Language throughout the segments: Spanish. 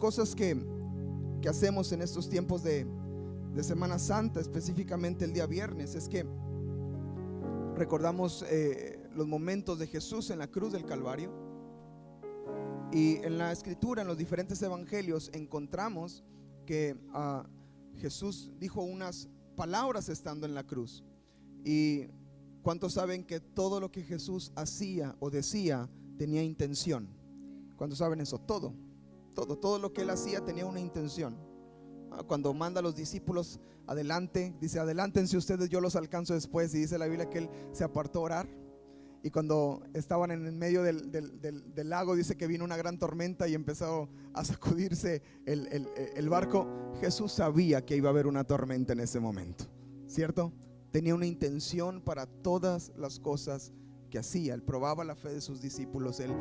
cosas que hacemos en estos tiempos de Semana Santa, específicamente el día viernes, es que recordamos los momentos de Jesús en la cruz del Calvario. Y en la escritura, en los diferentes evangelios, encontramos que Jesús dijo unas palabras estando en la cruz. Y ¿cuántos saben que todo lo que Jesús hacía o decía tenía intención? ¿Cuántos saben eso? Todo lo que él hacía tenía una intención. Cuando manda a los discípulos adelante, dice: adelántense ustedes, yo los alcanzo después. Y dice la Biblia que él se apartó a orar. Y cuando estaban en el medio del lago, dice que vino una gran tormenta y empezó a sacudirse el barco. Jesús sabía que iba a haber una tormenta en ese momento, ¿cierto? Tenía una intención para todas las cosas que hacía. Él probaba la fe de sus discípulos, él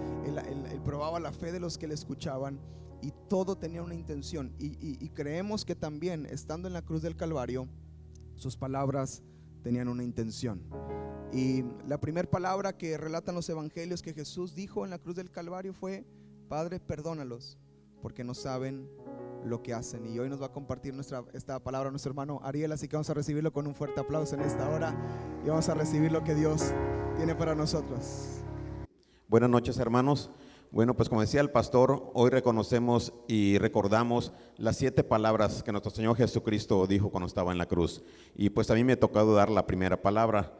probaba la fe de los que le escuchaban, y todo tenía una intención. Y creemos que también, estando en la cruz del Calvario, sus palabras tenían una intención. Y la primera palabra que relatan los evangelios que Jesús dijo en la cruz del Calvario fue: Padre, perdónalos, porque no saben lo que hacen. Y hoy nos va a compartir esta palabra nuestro hermano Ariel, así que vamos a recibirlo con un fuerte aplauso en esta hora y vamos a recibir lo que Dios tiene para nosotros. Buenas noches, hermanos. Bueno, pues como decía el pastor, hoy reconocemos y recordamos las 7 palabras que nuestro Señor Jesucristo dijo cuando estaba en la cruz. Y pues a mí me ha tocado dar la primera palabra.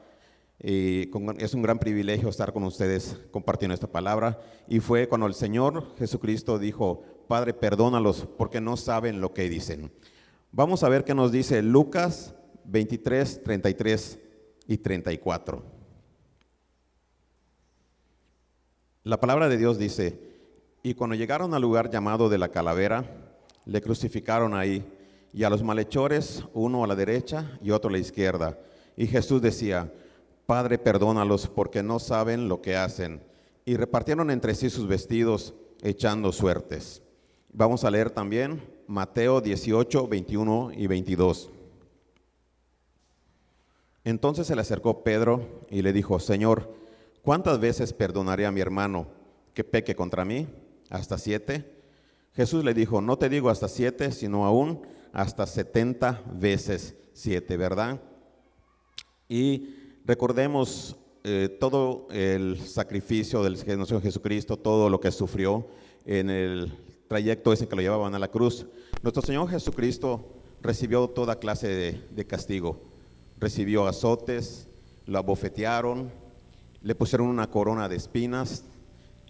Es un gran privilegio estar con ustedes compartiendo esta palabra. Y fue cuando el Señor Jesucristo dijo: Padre, perdónalos porque no saben lo que dicen. Vamos a ver qué nos dice Lucas 23, 33 y 34. La palabra de Dios dice: y cuando llegaron al lugar llamado de la Calavera, le crucificaron ahí, y a los malhechores, uno a la derecha y otro a la izquierda. Y Jesús decía: Padre, perdónalos porque no saben lo que hacen. Y repartieron entre sí sus vestidos, echando suertes. Vamos a leer también Mateo 18, 21 y 22. Entonces se le acercó Pedro y le dijo: Señor, ¿cuántas veces perdonaré a mi hermano que peque contra mí? ¿Hasta 7? Jesús le dijo: no te digo hasta 7, sino aún hasta 70 veces 7, ¿verdad? Y recordemos todo el sacrificio del Señor Jesucristo, todo lo que sufrió en el trayecto ese que lo llevaban a la cruz. Nuestro Señor Jesucristo recibió toda clase de castigo. Recibió azotes, lo abofetearon, le pusieron una corona de espinas,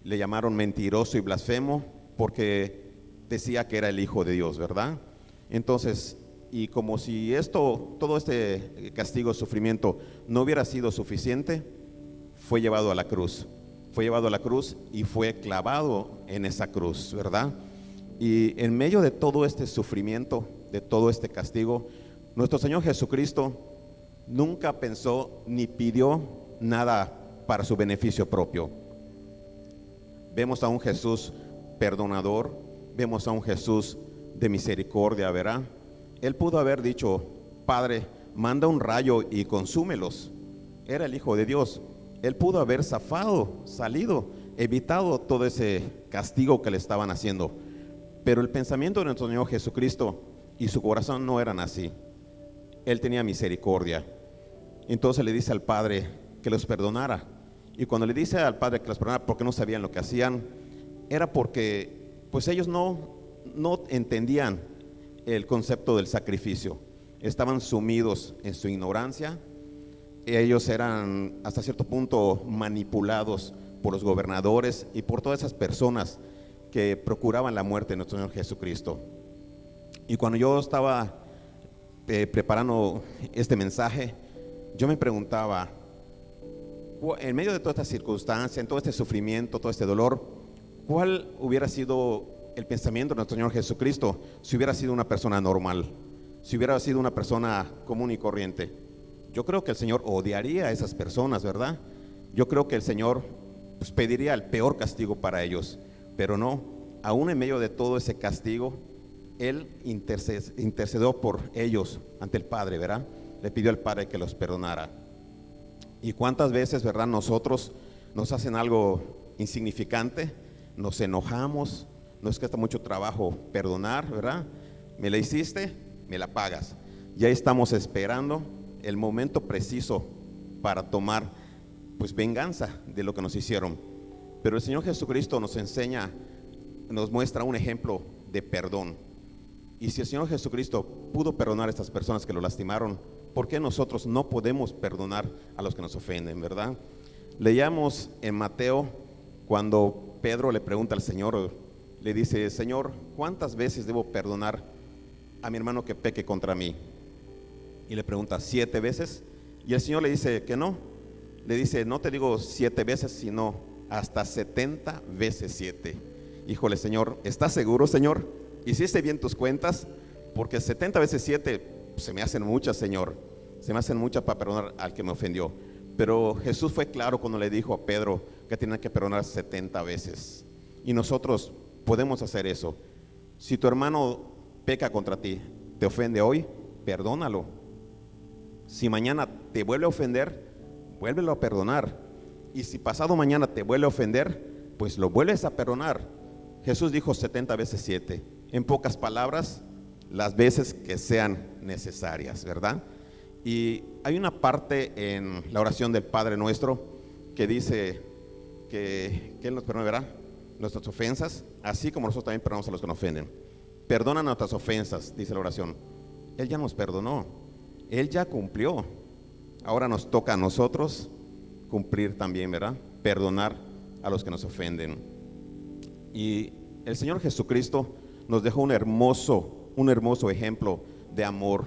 le llamaron mentiroso y blasfemo porque decía que era el Hijo de Dios, ¿verdad? Entonces, y como si todo este castigo, sufrimiento no hubiera sido suficiente, fue llevado a la cruz. Fue llevado a la cruz y fue clavado en esa cruz, ¿verdad? Y en medio de todo este sufrimiento, de todo este castigo, nuestro Señor Jesucristo nunca pensó ni pidió nada para su beneficio propio. Vemos a un Jesús perdonador, vemos a un Jesús de misericordia, ¿verdad? Él pudo haber dicho: Padre, manda un rayo y consúmelos. Era el Hijo de Dios. Él pudo haber salido, evitado todo ese castigo que le estaban haciendo. Pero el pensamiento de nuestro Señor Jesucristo y su corazón no eran así. Él tenía misericordia. Entonces le dice al Padre que los perdonara. Y cuando le dice al Padre que los perdonara porque no sabían lo que hacían, era porque pues ellos no entendían el concepto del sacrificio. Estaban sumidos en su ignorancia. Ellos eran hasta cierto punto manipulados por los gobernadores y por todas esas personas que procuraban la muerte de nuestro Señor Jesucristo. Y cuando yo estaba preparando este mensaje, yo me preguntaba, en medio de toda esta circunstancia, en todo este sufrimiento, todo este dolor, ¿cuál hubiera sido el pensamiento de nuestro Señor Jesucristo si hubiera sido una persona normal, si hubiera sido una persona común y corriente? Yo creo que el Señor odiaría a esas personas, ¿verdad? Yo creo que el Señor pues pediría el peor castigo para ellos, pero no, aún en medio de todo ese castigo, Él intercedió por ellos ante el Padre, ¿verdad? Le pidió al Padre que los perdonara. Y cuántas veces, ¿verdad? Nosotros nos hacen algo insignificante, nos enojamos, nos cuesta mucho trabajo perdonar, ¿verdad? Me la hiciste, me la pagas. Ya estamos esperando el momento preciso para tomar pues venganza de lo que nos hicieron. Pero el Señor Jesucristo nos enseña, nos muestra un ejemplo de perdón. Y si el Señor Jesucristo pudo perdonar a estas personas que lo lastimaron, ¿por qué nosotros no podemos perdonar a los que nos ofenden, verdad? Leíamos en Mateo cuando Pedro le pregunta al Señor, le dice: Señor, ¿cuántas veces debo perdonar a mi hermano que peque contra mí? Y le pregunta, ¿7 veces? Y el Señor le dice que no. Le dice, no te digo 7 veces, sino hasta 70 veces 7. Híjole, Señor, ¿estás seguro, Señor? ¿Hiciste bien tus cuentas? Porque 70 veces 7 se me hacen muchas, Señor. Se me hacen muchas para perdonar al que me ofendió. Pero Jesús fue claro cuando le dijo a Pedro que tenía que perdonar 70 veces. Y nosotros podemos hacer eso. Si tu hermano peca contra ti, te ofende hoy, perdónalo. Si mañana te vuelve a ofender, vuélvelo a perdonar. Y si pasado mañana te vuelve a ofender, pues lo vuelves a perdonar. Jesús dijo 70 veces 7. En pocas palabras, las veces que sean necesarias, ¿verdad? Y hay una parte en la oración del Padre Nuestro que dice que Él nos perdonará nuestras ofensas, así como nosotros también perdonamos a los que nos ofenden. Perdona nuestras ofensas, dice la oración. Él ya nos perdonó, Él ya cumplió. Ahora nos toca a nosotros cumplir también, ¿verdad? Perdonar a los que nos ofenden. Y el Señor Jesucristo nos dejó un hermoso ejemplo de amor,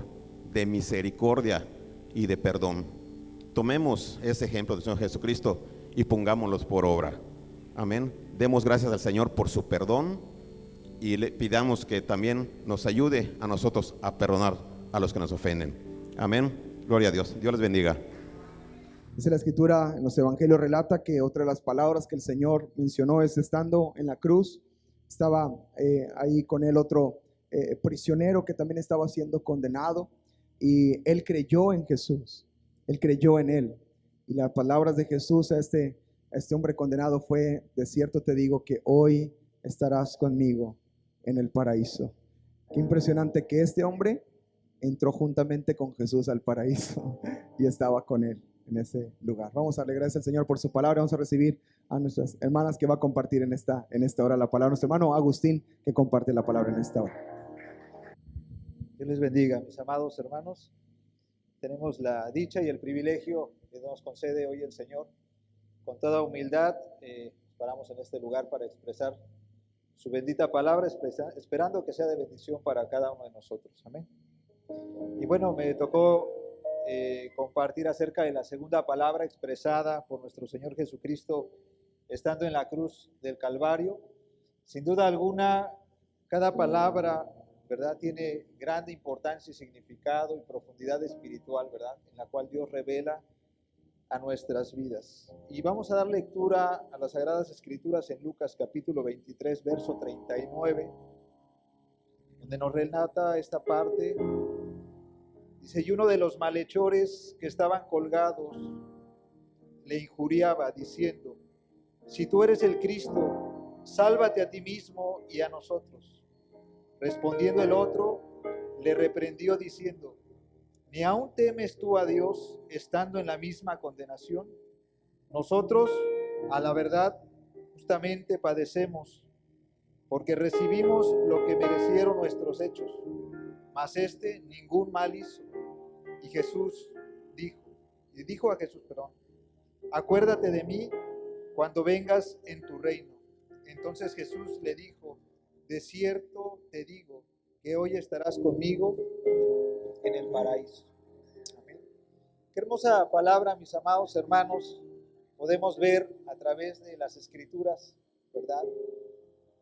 de misericordia y de perdón. Tomemos ese ejemplo del Señor Jesucristo y pongámoslos por obra. Amén. Demos gracias al Señor por su perdón y le pidamos que también nos ayude a nosotros a perdonar a los que nos ofenden. Amén. Gloria a Dios. Dios les bendiga. Dice la escritura en los evangelios, relata que otra de las palabras que el Señor mencionó es estando en la cruz, estaba ahí con él otro prisionero que también estaba siendo condenado, y él creyó en Jesús, él creyó en él. Y las palabras de Jesús a este hombre condenado fue: de cierto te digo que hoy estarás conmigo en el paraíso. Qué impresionante que este hombre entró juntamente con Jesús al paraíso y estaba con él en ese lugar. Vamos a darle gracias al Señor por su palabra. Vamos a recibir a nuestras hermanas que va a compartir en esta hora la palabra. Nuestro hermano Agustín, que comparte la palabra en esta hora. Dios les bendiga, mis amados hermanos. Tenemos la dicha y el privilegio que nos concede hoy el Señor. Con toda humildad, paramos en este lugar para expresar su bendita palabra, esperando que sea de bendición para cada uno de nosotros. Amén. Y bueno, me tocó compartir acerca de la segunda palabra expresada por nuestro Señor Jesucristo estando en la cruz del Calvario. Sin duda alguna, cada palabra, ¿verdad?, tiene grande importancia y significado y profundidad espiritual, ¿verdad?, en la cual Dios revela a nuestras vidas. Y vamos a dar lectura a las Sagradas Escrituras en Lucas capítulo 23, verso 39, donde nos relata esta parte. Dice: y uno de los malhechores que estaban colgados le injuriaba diciendo: si tú eres el Cristo, sálvate a ti mismo y a nosotros. Respondiendo el otro, le reprendió diciendo: ¿ni aún temes tú a Dios estando en la misma condenación? Nosotros, a la verdad, justamente padecemos, porque recibimos lo que merecieron nuestros hechos, mas este ningún mal hizo. Y dijo a Jesús, acuérdate de mí cuando vengas en tu reino. Entonces Jesús le dijo: de cierto te digo que hoy estarás conmigo en el paraíso. Amén. Qué hermosa palabra, mis amados hermanos, podemos ver a través de las Escrituras, ¿verdad?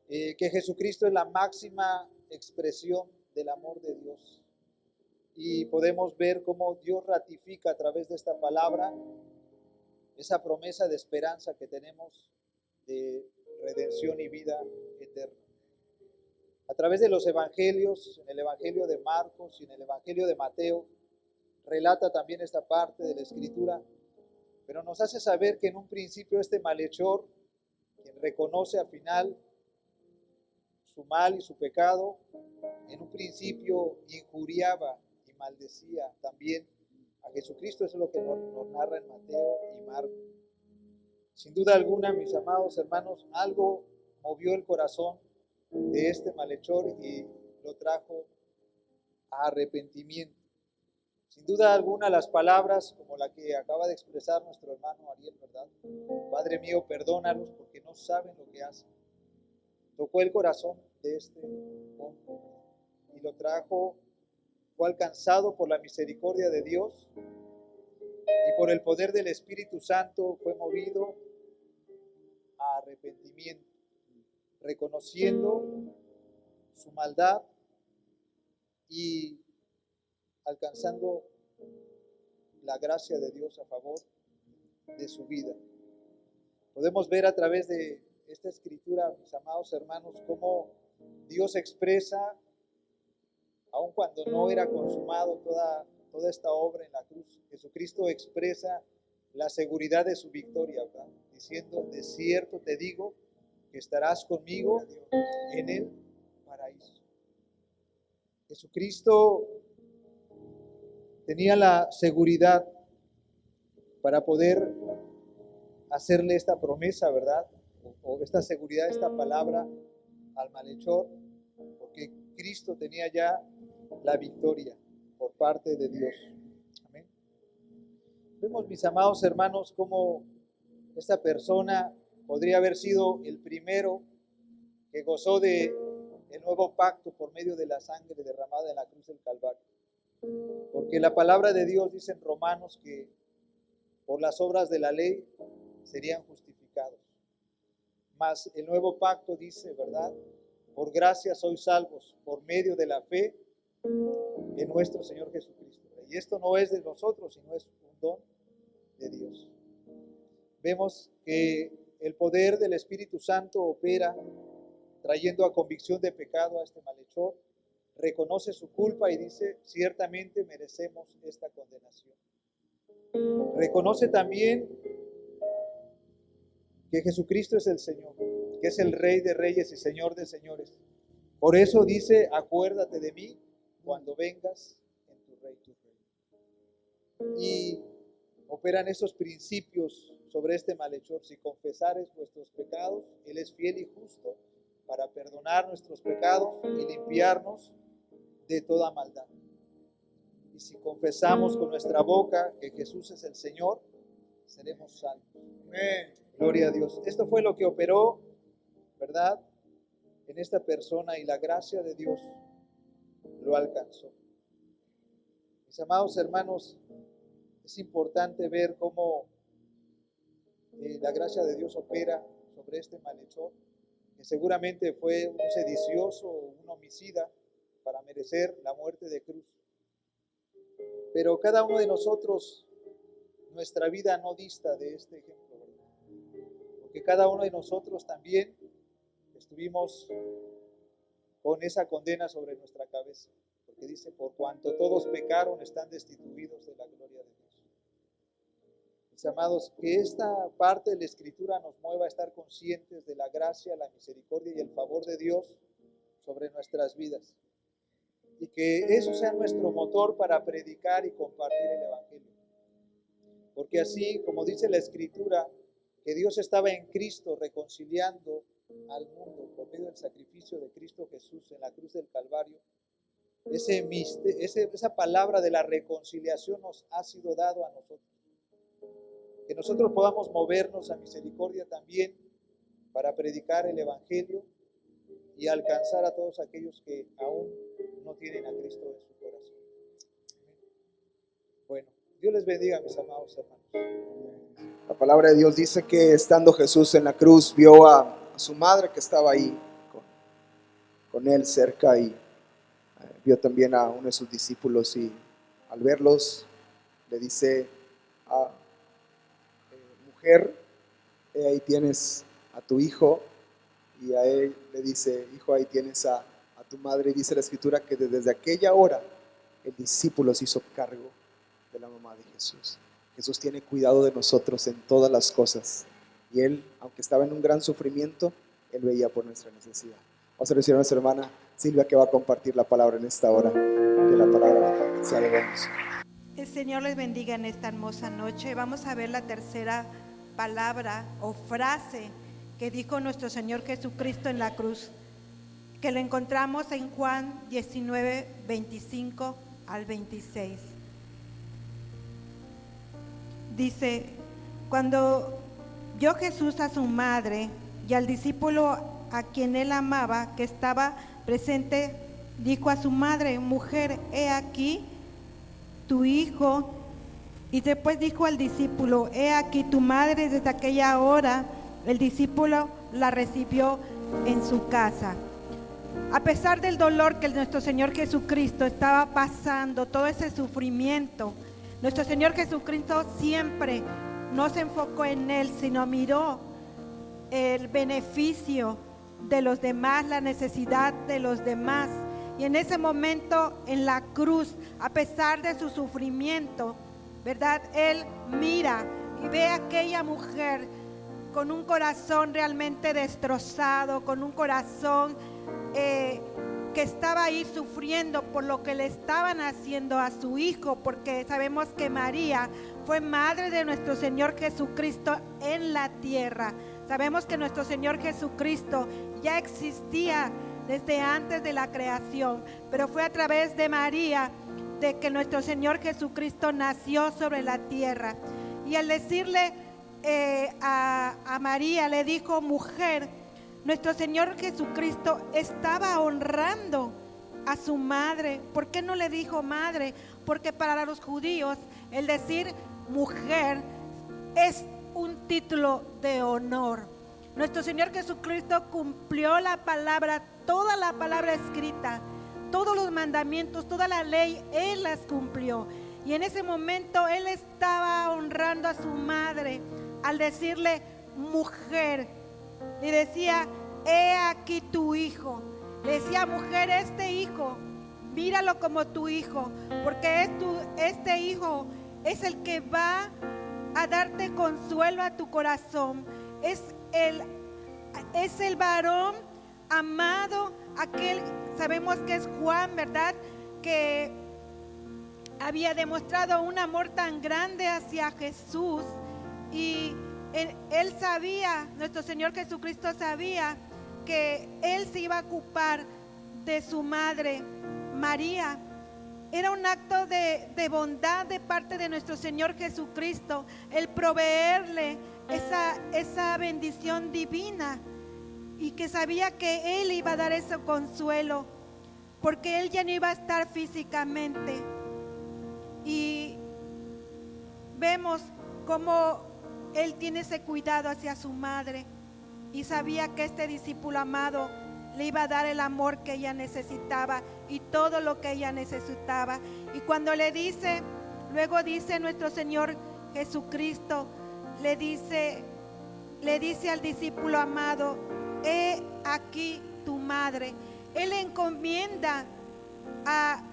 Que Jesucristo es la máxima expresión del amor de Dios. Y podemos ver cómo Dios ratifica a través de esta palabra esa promesa de esperanza que tenemos de redención y vida eterna. A través de los evangelios, en el evangelio de Marcos y en el evangelio de Mateo, relata también esta parte de la Escritura, pero nos hace saber que en un principio este malhechor, quien reconoce al final su mal y su pecado, en un principio injuriaba y maldecía también a Jesucristo. Eso es lo que nos narra en Mateo y Marcos. Sin duda alguna, mis amados hermanos, algo movió el corazón de este malhechor y lo trajo a arrepentimiento. Sin duda alguna, las palabras como la que acaba de expresar nuestro hermano Ariel, ¿verdad? Padre mío, perdónalos porque no saben lo que hacen. Tocó el corazón de este hombre y lo trajo, fue alcanzado por la misericordia de Dios y por el poder del Espíritu Santo fue movido a arrepentimiento, reconociendo su maldad y alcanzando la gracia de Dios a favor de su vida. Podemos ver a través de esta escritura, mis amados hermanos, cómo Dios expresa, aun cuando no era consumado toda esta obra en la cruz, Jesucristo expresa la seguridad de su victoria, ¿verdad? Diciendo, de cierto te digo que estarás conmigo en el paraíso. Jesucristo tenía la seguridad para poder hacerle esta promesa, ¿verdad? O esta seguridad, esta palabra al malhechor, porque Cristo tenía ya la victoria por parte de Dios. Amén. Vemos, mis amados hermanos, cómo esta persona podría haber sido el primero que gozó de el nuevo pacto por medio de la sangre derramada en la cruz del Calvario. Porque la palabra de Dios dice en Romanos que por las obras de la ley serían justificados. Mas el nuevo pacto dice, ¿verdad? Por gracia sois salvos por medio de la fe en nuestro Señor Jesucristo. Y esto no es de nosotros, sino es un don de Dios. Vemos que el poder del Espíritu Santo opera trayendo a convicción de pecado a este malhechor, reconoce su culpa y dice, ciertamente merecemos esta condenación. Reconoce también que Jesucristo es el Señor, que es el Rey de Reyes y Señor de Señores. Por eso dice, acuérdate de mí cuando vengas en tu reino. Y operan esos principios sobre este malhechor. Si confesares vuestros pecados, Él es fiel y justo para perdonar nuestros pecados y limpiarnos de toda maldad. Y si confesamos con nuestra boca que Jesús es el Señor, seremos salvos. Amén. Gloria a Dios. Esto fue lo que operó, ¿verdad?, en esta persona, y la gracia de Dios lo alcanzó. Mis amados hermanos, es importante ver cómo la gracia de Dios opera sobre este malhechor, que seguramente fue un sedicioso o un homicida para merecer la muerte de cruz. Pero cada uno de nosotros, nuestra vida no dista de este ejemplo, ¿verdad? Porque cada uno de nosotros también estuvimos con esa condena sobre nuestra cabeza. Porque dice, por cuanto todos pecaron, están destituidos de la gloria de Dios. Mis amados, que esta parte de la Escritura nos mueva a estar conscientes de la gracia, la misericordia y el favor de Dios sobre nuestras vidas. Y que eso sea nuestro motor para predicar y compartir el Evangelio. Porque así, como dice la Escritura, que Dios estaba en Cristo reconciliando al mundo por medio del sacrificio de Cristo Jesús en la cruz del Calvario, esa palabra de la reconciliación nos ha sido dado a nosotros. Que nosotros podamos movernos a misericordia también para predicar el Evangelio y alcanzar a todos aquellos que aún no tienen a Cristo en su corazón. Bueno, Dios les bendiga, mis amados hermanos. La palabra de Dios dice que estando Jesús en la cruz, vio a su madre que estaba ahí con él cerca, y vio también a uno de sus discípulos, y al verlos le dice, mujer, ahí tienes a tu hijo, y a él le dice, hijo, ahí tienes a tu madre. Y dice la Escritura que desde aquella hora el discípulo se hizo cargo de la mamá de Jesús. Jesús tiene cuidado de nosotros en todas las cosas, y Él, aunque estaba en un gran sufrimiento, Él veía por nuestra necesidad. Vamos a recibir a nuestra hermana Silvia, que va a compartir la palabra en esta hora. Que la palabra sea de bendición. El Señor les bendiga en esta hermosa noche. Vamos a ver la tercera palabra o frase que dijo nuestro Señor Jesucristo en la cruz, que lo encontramos en Juan 19, 25 al 26. Dice: cuando vio Jesús a su madre y al discípulo a quien él amaba, que estaba presente, dijo a su madre: mujer, he aquí tu hijo. Y después dijo al discípulo: he aquí tu madre. Desde aquella hora el discípulo la recibió en su casa. A pesar del dolor que nuestro Señor Jesucristo estaba pasando, todo ese sufrimiento, nuestro Señor Jesucristo siempre no se enfocó en Él, sino miró el beneficio de los demás, la necesidad de los demás. Y en ese momento en la cruz, a pesar de su sufrimiento, ¿verdad? Él mira y ve a aquella mujer con un corazón realmente destrozado, con un corazón que estaba ahí sufriendo por lo que le estaban haciendo a su hijo, porque sabemos que María fue madre de nuestro Señor Jesucristo en la tierra. Sabemos que nuestro Señor Jesucristo ya existía desde antes de la creación, pero fue a través de María de que nuestro Señor Jesucristo nació sobre la tierra. Y al decirle a María, le dijo: mujer, nuestro Señor Jesucristo estaba honrando a su madre. ¿Por qué no le dijo madre? Porque para los judíos el decir mujer es un título de honor. Nuestro Señor Jesucristo cumplió la palabra, toda la palabra escrita, todos los mandamientos, toda la ley, Él las cumplió. Y en ese momento Él estaba honrando a su madre al decirle mujer. Le decía: he aquí tu hijo. Le decía: mujer, este hijo, míralo como tu hijo, porque este hijo es el que va a darte consuelo a tu corazón. Es el varón amado, aquel, sabemos que es Juan, ¿verdad? Que había demostrado un amor tan grande hacia Jesús, y él sabía, nuestro Señor Jesucristo sabía que Él se iba a ocupar de su madre María. Era un acto de bondad de parte de nuestro Señor Jesucristo el proveerle esa bendición divina, y que sabía que Él iba a dar ese consuelo, porque Él ya no iba a estar físicamente. Y vemos cómo Él tiene ese cuidado hacia su madre, y sabía que este discípulo amado le iba a dar el amor que ella necesitaba y todo lo que ella necesitaba. Y cuando luego dice nuestro Señor Jesucristo, le dice al discípulo amado: he aquí tu madre. Él encomienda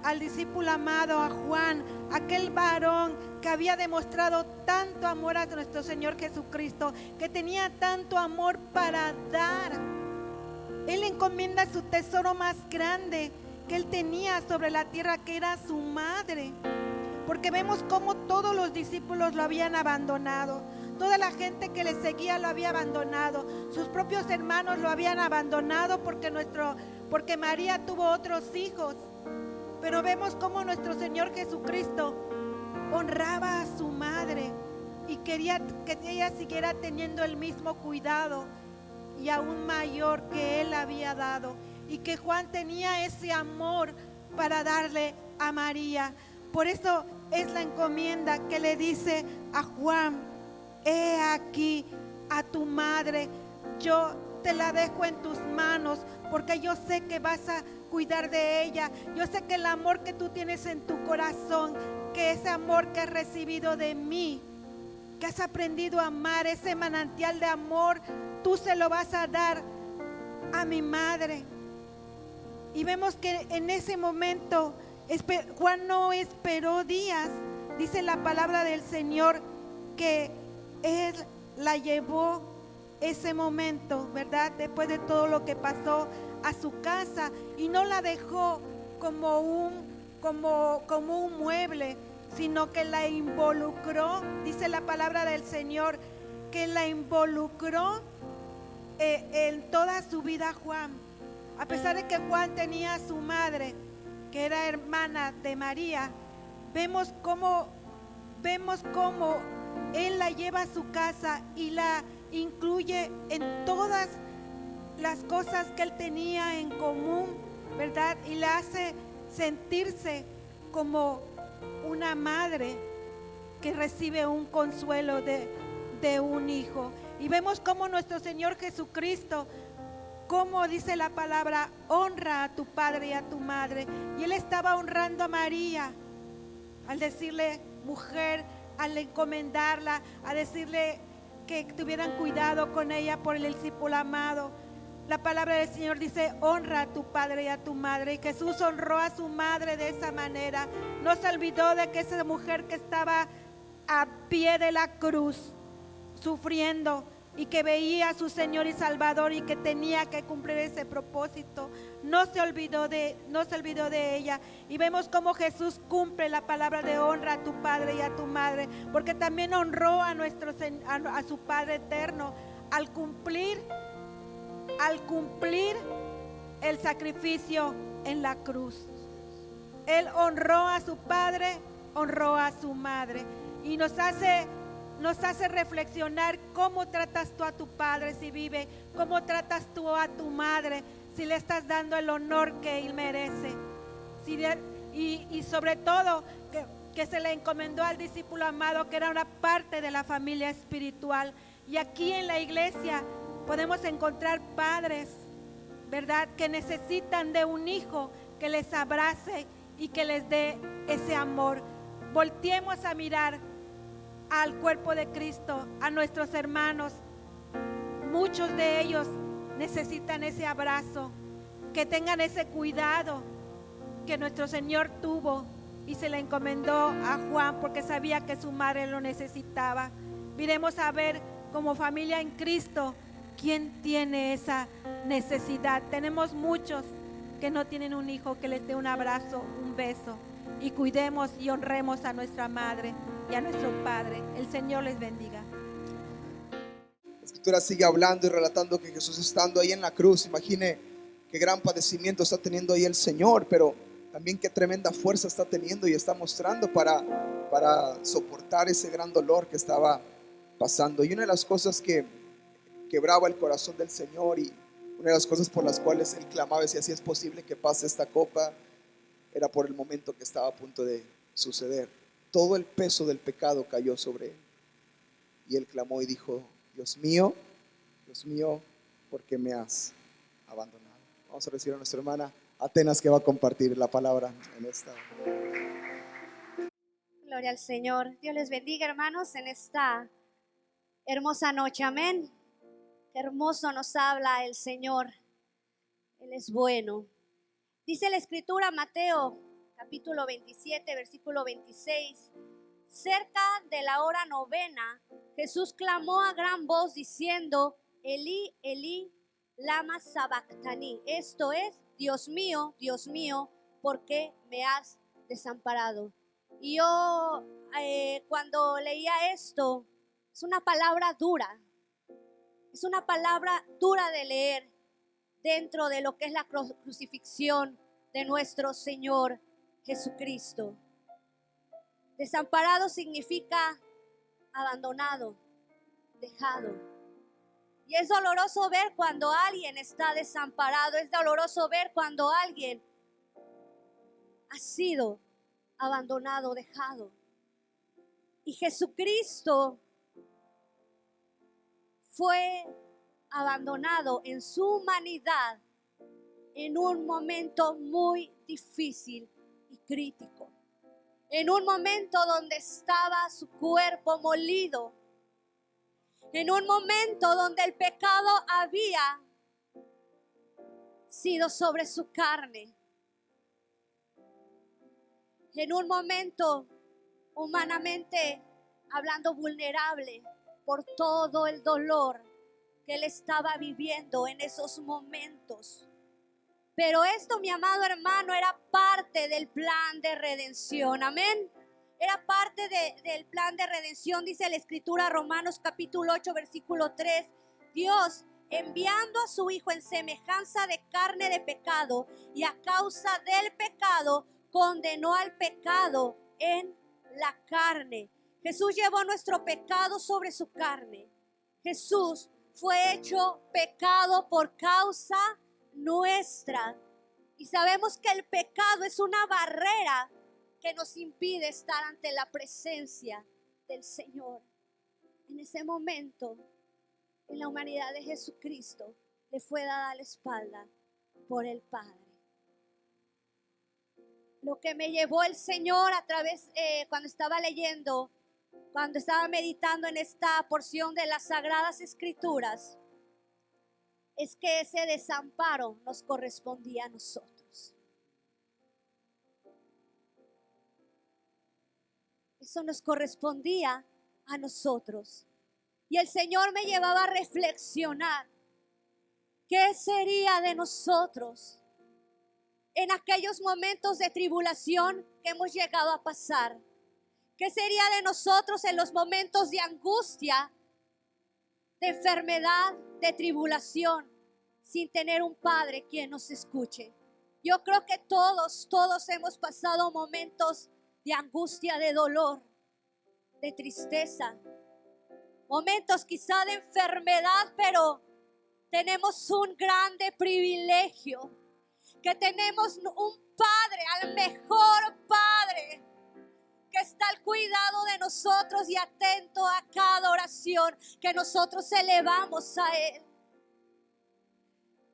al discípulo amado, a Juan, aquel varón que había demostrado tanto amor a nuestro Señor Jesucristo, que tenía tanto amor para dar. Él encomienda su tesoro más grande que él tenía sobre la tierra, que era su madre, porque vemos cómo todos los discípulos lo habían abandonado. Toda la gente que le seguía lo había abandonado. Sus propios hermanos lo habían abandonado porque María tuvo otros hijos. Pero vemos cómo nuestro Señor Jesucristo honraba a su madre y quería que ella siguiera teniendo el mismo cuidado y aún mayor que Él había dado. Y que Juan tenía ese amor para darle a María. Por eso es la encomienda que le dice a Juan: he aquí a tu madre, yo te la dejo en tus manos, porque yo sé que vas a cuidar de ella. Yo sé que el amor que tú tienes en tu corazón, que ese amor que has recibido de mí, que has aprendido a amar, ese manantial de amor, tú se lo vas a dar a mi madre. Y vemos que en ese momento Juan no esperó días. Dice la palabra del Señor que Él la llevó ese momento, ¿verdad? Después de todo lo que pasó, a su casa y no la dejó como un mueble, sino que la involucró. Dice la palabra del Señor que la involucró en toda su vida Juan. A pesar de que Juan tenía a su madre, que era hermana de María, vemos cómo él la lleva a su casa y la incluye en todas las cosas que él tenía en común, ¿verdad? Y la hace sentirse como una madre que recibe un consuelo de un hijo. Y vemos cómo nuestro Señor Jesucristo, como dice la palabra, honra a tu padre y a tu madre. Y él estaba honrando a María al decirle mujer, al encomendarla, a decirle que tuvieran cuidado con ella por el discípulo amado. La palabra del Señor dice: honra a tu padre y a tu madre. Y Jesús honró a su madre de esa manera. No se olvidó de que esa mujer que estaba a pie de la cruz, sufriendo, y que veía a su Señor y Salvador y que tenía que cumplir ese propósito, no se olvidó de ella. Y vemos cómo Jesús cumple la palabra de honra a tu padre y a tu madre, porque también honró a su Padre eterno al cumplir el sacrificio en la cruz. Él honró a su padre, honró a su madre, y nos hace reflexionar cómo tratas tú a tu padre si vive, cómo tratas tú a tu madre si le estás dando el honor que él merece. Y sobre todo que se le encomendó al discípulo amado, que era una parte de la familia espiritual. Y aquí en la iglesia podemos encontrar padres, ¿verdad?, que necesitan de un hijo que les abrace y que les dé ese amor. Volteemos a mirar al cuerpo de Cristo, a nuestros hermanos. Muchos de ellos necesitan ese abrazo, que tengan ese cuidado que nuestro Señor tuvo y se le encomendó a Juan porque sabía que su madre lo necesitaba. Miremos a ver como familia en Cristo quién tiene esa necesidad. Tenemos muchos que no tienen un hijo que les dé un abrazo, un beso, y cuidemos y honremos a nuestra madre y a nuestro padre. El Señor les bendiga. La escritura sigue hablando y relatando que Jesús, estando ahí en la cruz, imagine qué gran padecimiento está teniendo ahí el Señor, pero también qué tremenda fuerza está teniendo y está mostrando para soportar ese gran dolor que estaba pasando. Y una de las cosas que quebraba el corazón del Señor, y una de las cosas por las cuales él clamaba, decía: si es posible que pase esta copa, era por el momento que estaba a punto de suceder. Todo el peso del pecado cayó sobre él, y él clamó y dijo: Dios mío, ¿por qué me has abandonado? Vamos a recibir a nuestra hermana Atenas, que va a compartir la palabra en esta hora. Gloria al Señor. Dios les bendiga, hermanos, en esta hermosa noche. Amén. Qué hermoso nos habla el Señor. Él es bueno. Dice la escritura, Mateo capítulo 27, versículo 26. Cerca de la hora novena, Jesús clamó a gran voz diciendo: Elí, Elí, lama sabactani. Esto es: Dios mío, ¿por qué me has desamparado? Y yo cuando leía esto, es una palabra dura. Es una palabra dura de leer dentro de lo que es la crucifixión de nuestro Señor Jesucristo. Desamparado significa abandonado, dejado. Y es doloroso ver cuando alguien está desamparado. Es doloroso ver cuando alguien ha sido abandonado, dejado. Y Jesucristo fue abandonado en su humanidad en un momento muy difícil y crítico. En un momento donde estaba su cuerpo molido. En un momento donde el pecado había sido sobre su carne. En un momento humanamente hablando vulnerable por todo el dolor que él estaba viviendo en esos momentos. Pero esto, mi amado hermano, era parte del plan de redención. Amén. Era parte del plan de redención, dice la Escritura, Romanos capítulo 8, versículo 3. Dios, enviando a su Hijo en semejanza de carne de pecado, y a causa del pecado, condenó al pecado en la carne. Jesús llevó nuestro pecado sobre su carne. Jesús fue hecho pecado por causa nuestra. Y sabemos que el pecado es una barrera que nos impide estar ante la presencia del Señor. En ese momento, en la humanidad de Jesucristo, le fue dada la espalda por el Padre. Lo que me llevó el Señor a través, cuando estaba leyendo, cuando estaba meditando en esta porción de las Sagradas Escrituras, es que ese desamparo nos correspondía a nosotros. Eso nos correspondía a nosotros. Y el Señor me llevaba a reflexionar. ¿Qué sería de nosotros en aquellos momentos de tribulación que hemos llegado a pasar? ¿Qué sería de nosotros en los momentos de angustia, de enfermedad, de tribulación, sin tener un Padre quien nos escuche? Yo creo que todos hemos pasado momentos de angustia, de dolor, de tristeza, momentos quizá de enfermedad, pero tenemos un grande privilegio, que tenemos un Padre, al mejor Padre, que está al cuidado de nosotros y atento a cada oración que nosotros elevamos a Él.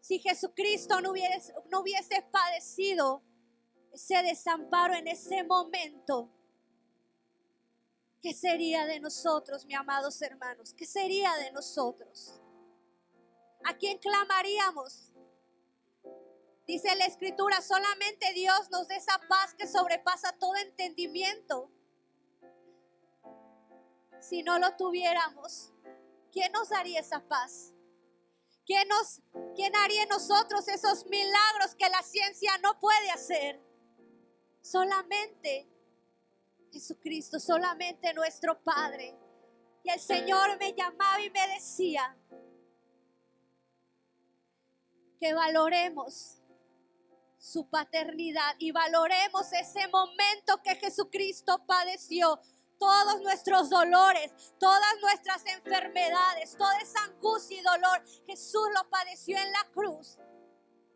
Si Jesucristo no hubiese padecido ese desamparo en ese momento, ¿qué sería de nosotros, mis amados hermanos? ¿Qué sería de nosotros? ¿A quién clamaríamos? Dice la Escritura, solamente Dios nos da esa paz que sobrepasa todo entendimiento. Si no lo tuviéramos, ¿quién nos daría esa paz? ¿Quién haría en nosotros esos milagros que la ciencia no puede hacer? Solamente Jesucristo, solamente nuestro Padre. Y el Señor me llamaba y me decía que valoremos su paternidad y valoremos ese momento que Jesucristo padeció. Todos nuestros dolores, todas nuestras enfermedades, toda esa angustia y dolor, Jesús lo padeció en la cruz.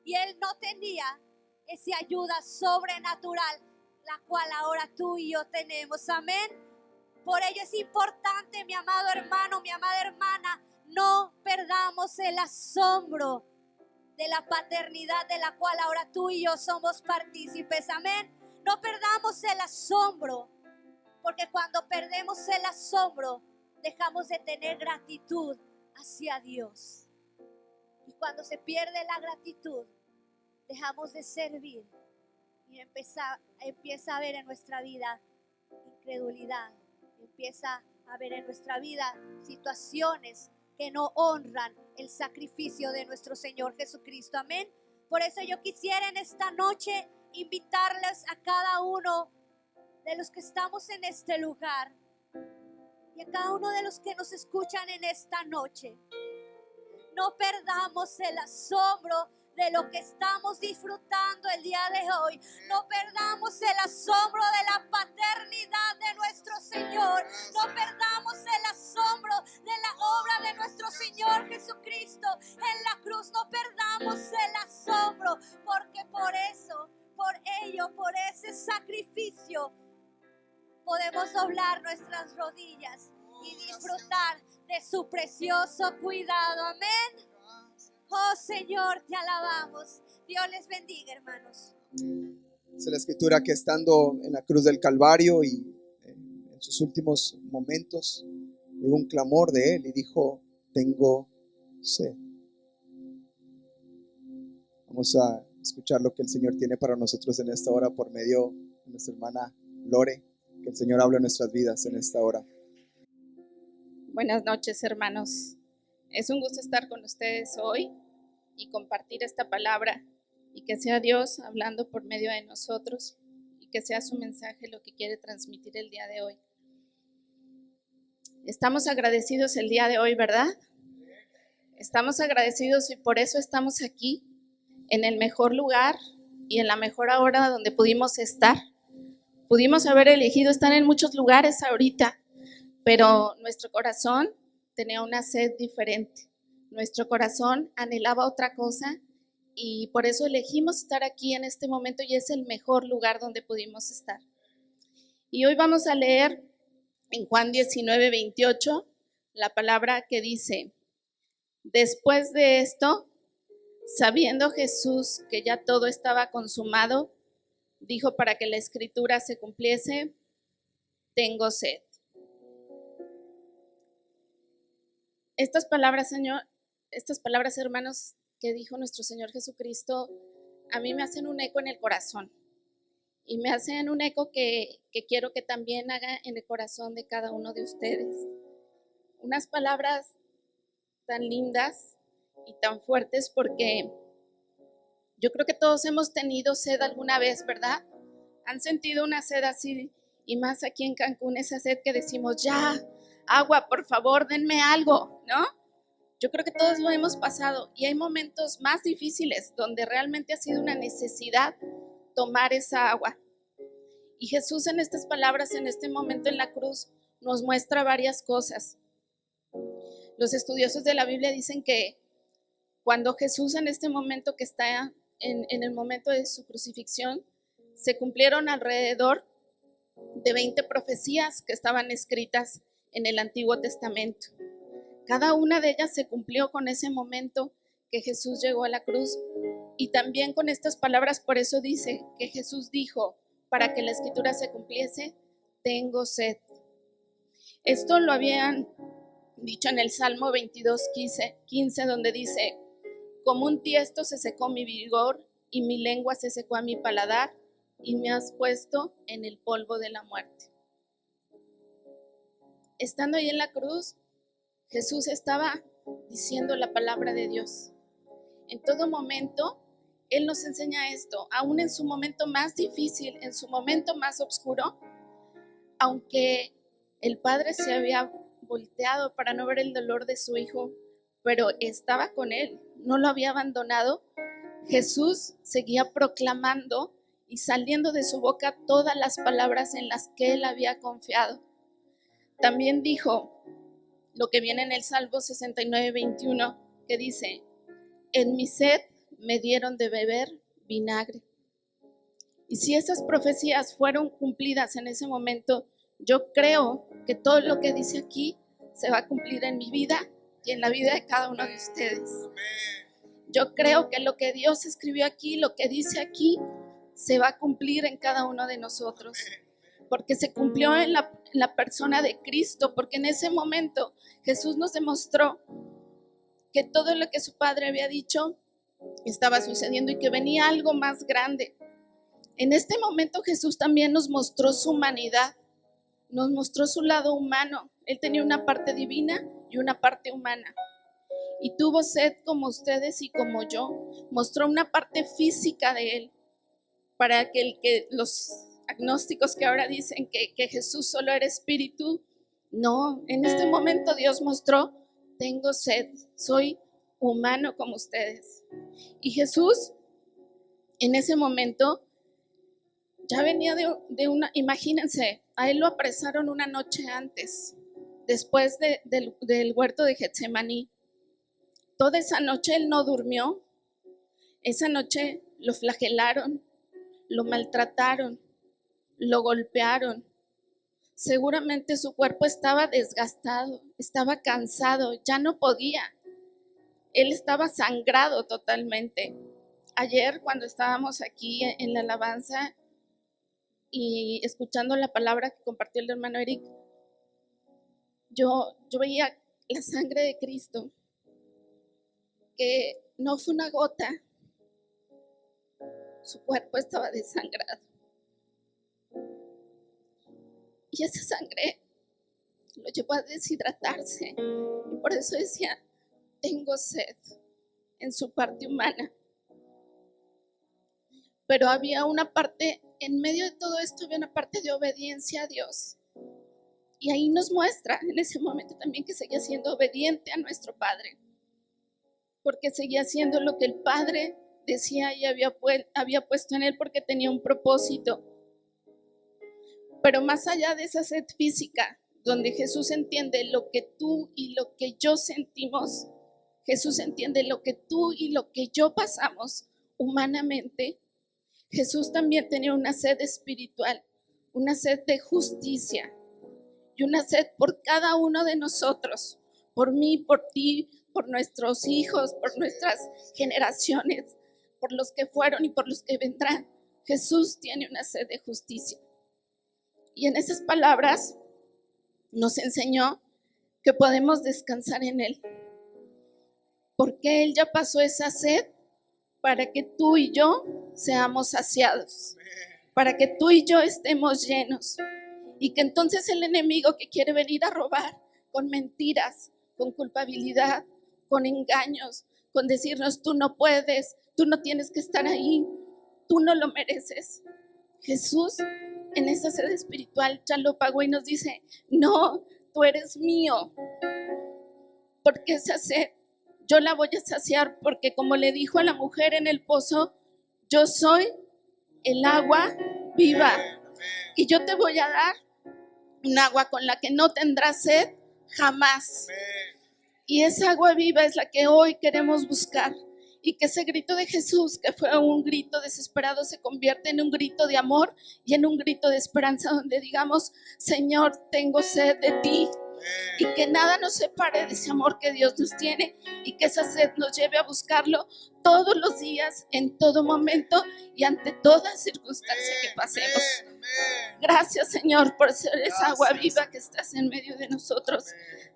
Y Él no tenía esa ayuda sobrenatural, la cual ahora tú y yo tenemos. Amén. Por ello es importante, mi amado hermano, mi amada hermana, no perdamos el asombro de la paternidad de la cual ahora tú y yo somos partícipes. Amén. No perdamos el asombro, porque cuando perdemos el asombro, dejamos de tener gratitud hacia Dios. Y cuando se pierde la gratitud, dejamos de servir y empieza a haber en nuestra vida incredulidad. Empieza a haber en nuestra vida situaciones que no honran el sacrificio de nuestro Señor Jesucristo. Amén. Por eso yo quisiera en esta noche invitarles a cada uno de los que estamos en este lugar y a cada uno de los que nos escuchan en esta noche. No perdamos el asombro de lo que estamos disfrutando el día de hoy. No perdamos el asombro de la paternidad de nuestro Señor. No perdamos el asombro de la obra de nuestro Señor Jesucristo en la cruz. No perdamos el asombro, porque por ese sacrificio podemos doblar nuestras rodillas y disfrutar de su precioso cuidado. Amén. Oh Señor, te alabamos. Dios les bendiga, hermanos. Dice la Escritura que estando en la cruz del Calvario y en sus últimos momentos, llegó un clamor de él y dijo: tengo sed. Vamos a escuchar lo que el Señor tiene para nosotros en esta hora por medio de nuestra hermana Lore. Que el Señor hable en nuestras vidas en esta hora. Buenas noches, hermanos. Es un gusto estar con ustedes hoy y compartir esta palabra y que sea Dios hablando por medio de nosotros y que sea su mensaje lo que quiere transmitir el día de hoy. Estamos agradecidos el día de hoy, ¿verdad? Estamos agradecidos y por eso estamos aquí en el mejor lugar y en la mejor hora donde pudimos estar. Pudimos haber elegido estar en muchos lugares ahorita, pero nuestro corazón tenía una sed diferente. Nuestro corazón anhelaba otra cosa y por eso elegimos estar aquí en este momento y es el mejor lugar donde pudimos estar. Y hoy vamos a leer en Juan 19:28 la palabra que dice: después de esto, sabiendo Jesús que ya todo estaba consumado, dijo para que la escritura se cumpliese: tengo sed. Estas palabras, hermanos, que dijo nuestro Señor Jesucristo, a mí me hacen un eco en el corazón. Y me hacen un eco que quiero que también haga en el corazón de cada uno de ustedes. Unas palabras tan lindas y tan fuertes porque yo creo que todos hemos tenido sed alguna vez, ¿verdad? Han sentido una sed así, y más aquí en Cancún, esa sed que decimos, ya, agua, por favor, denme algo, ¿no? Yo creo que todos lo hemos pasado y hay momentos más difíciles donde realmente ha sido una necesidad tomar esa agua. Y Jesús en estas palabras, en este momento en la cruz, nos muestra varias cosas. Los estudiosos de la Biblia dicen que cuando Jesús en este momento que está en el momento de su crucifixión, se cumplieron alrededor de 20 profecías que estaban escritas en el Antiguo Testamento. Cada una de ellas se cumplió con ese momento que Jesús llegó a la cruz y también con estas palabras. Por eso dice que Jesús dijo, para que la escritura se cumpliese, tengo sed. Esto lo habían dicho en el Salmo 22:15, donde dice, como un tiesto se secó mi vigor y mi lengua se secó a mi paladar y me has puesto en el polvo de la muerte. Estando ahí en la cruz, Jesús estaba diciendo la palabra de Dios. En todo momento, Él nos enseña esto, aún en su momento más difícil, en su momento más oscuro, aunque el Padre se había volteado para no ver el dolor de su Hijo, pero estaba con Él, no lo había abandonado. Jesús seguía proclamando y saliendo de su boca todas las palabras en las que Él había confiado. También dijo lo que viene en el Salmo 69:21, que dice, en mi sed me dieron de beber vinagre. Y si esas profecías fueron cumplidas en ese momento, yo creo que todo lo que dice aquí se va a cumplir en mi vida y en la vida de cada uno de ustedes. Yo creo que lo que Dios escribió aquí, lo que dice aquí, se va a cumplir en cada uno de nosotros. Porque se cumplió en la persona de Cristo, porque en ese momento Jesús nos demostró que todo lo que su Padre había dicho estaba sucediendo y que venía algo más grande. En este momento Jesús también nos mostró su humanidad, nos mostró su lado humano. Él tenía una parte divina y una parte humana. Y tuvo sed como ustedes y como yo. Mostró una parte física de Él, para que los agnósticos que ahora dicen que Jesús solo era espíritu, no, en este momento Dios mostró, tengo sed, soy humano como ustedes. Y Jesús en ese momento ya venía de una, imagínense, a Él lo apresaron una noche antes, después del huerto de Getsemaní. Toda esa noche Él no durmió, esa noche lo flagelaron, lo maltrataron, lo golpearon. Seguramente su cuerpo estaba desgastado, estaba cansado, ya no podía. Él estaba sangrado totalmente. Ayer cuando estábamos aquí en la alabanza y escuchando la palabra que compartió el hermano Eric, yo veía la sangre de Cristo, que no fue una gota, su cuerpo estaba desangrado. Y esa sangre lo llevó a deshidratarse. Y por eso decía, tengo sed en su parte humana. pero había una parte, en medio de todo esto había una parte de obediencia a Dios. Y ahí nos muestra en ese momento también que seguía siendo obediente a nuestro Padre, porque seguía haciendo lo que el Padre decía y había puesto en él, porque tenía un propósito. Pero más allá de esa sed física, donde Jesús entiende lo que tú y lo que yo sentimos, Jesús entiende lo que tú y lo que yo pasamos humanamente, Jesús también tenía una sed espiritual, una sed de justicia y una sed por cada uno de nosotros, por mí, por ti, por nuestros hijos, por nuestras generaciones, por los que fueron y por los que vendrán. Jesús tiene una sed de justicia. Y en esas palabras nos enseñó que podemos descansar en Él, porque Él ya pasó esa sed para que tú y yo seamos saciados, para que tú y yo estemos llenos, y que entonces el enemigo que quiere venir a robar con mentiras, con culpabilidad, con engaños, con decirnos tú no puedes, tú no tienes que estar ahí, tú no lo mereces. Jesús en esa sed espiritual ya lo pagó y nos dice, no, tú eres mío, porque esa sed yo la voy a saciar, porque como le dijo a la mujer en el pozo, yo soy el agua viva y yo te voy a dar un agua con la que no tendrás sed jamás. Y esa agua viva es la que hoy queremos buscar, y que ese grito de Jesús, que fue un grito desesperado, se convierte en un grito de amor y en un grito de esperanza, donde digamos, Señor, tengo sed de ti. Y que nada nos separe de ese amor que Dios nos tiene, y que esa sed nos lleve a buscarlo todos los días, en todo momento y ante toda circunstancia que pasemos. Gracias, Señor, por ser esa agua viva que estás en medio de nosotros.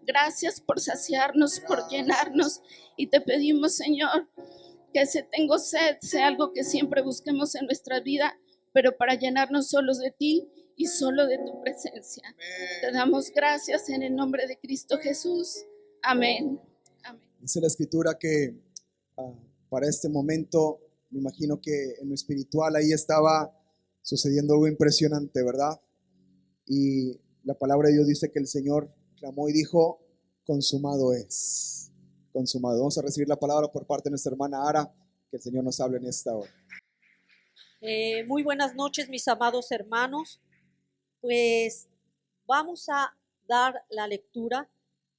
Gracias por saciarnos, por llenarnos, y te pedimos, Señor, que ese tengo sed sea algo que siempre busquemos en nuestra vida, pero para llenarnos solos de ti y solo de tu presencia. Te damos gracias en el nombre de Cristo Jesús. Amén. Amén. Dice la escritura que para este momento, me imagino que en lo espiritual ahí estaba sucediendo algo impresionante, ¿verdad? Y la palabra de Dios dice que el Señor clamó y dijo, consumado es. Consumado. Vamos a recibir la palabra por parte de nuestra hermana Ara, que el Señor nos hable en esta hora. Muy buenas noches, mis amados hermanos. Pues vamos a dar la lectura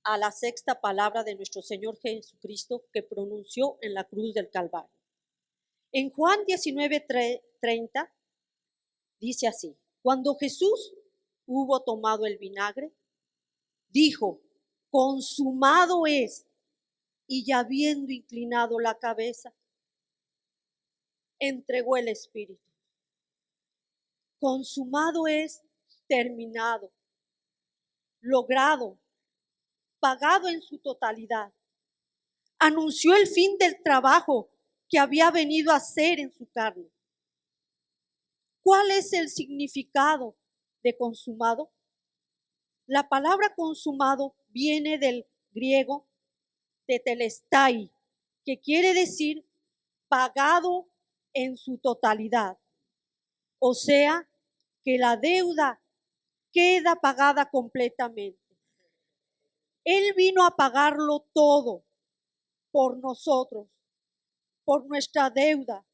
a la sexta palabra de nuestro Señor Jesucristo que pronunció en la cruz del Calvario. En Juan 19:30 dice así: cuando Jesús hubo tomado el vinagre, dijo, consumado es, y habiendo inclinado la cabeza, entregó el Espíritu. Consumado es, terminado, logrado, pagado en su totalidad. Anunció el fin del trabajo que había venido a hacer en su carne. ¿Cuál es el significado de consumado? La palabra consumado viene del griego tetelestai, que quiere decir pagado en su totalidad. O sea, que la deuda queda pagada completamente. Él vino a pagarlo todo por nosotros, por nuestra deuda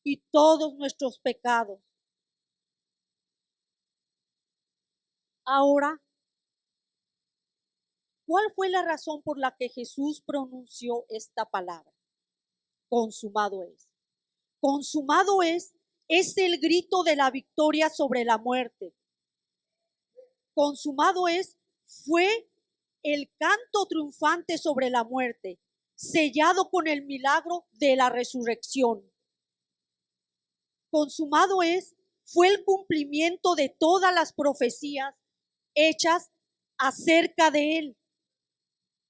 y todos nuestros pecados. Ahora, ¿cuál fue la razón por la que Jesús pronunció esta palabra? Consumado es. Consumado es el grito de la victoria sobre la muerte. Consumado es fue el canto triunfante sobre la muerte, sellado con el milagro de la resurrección. Consumado es fue el cumplimiento de todas las profecías hechas acerca de él.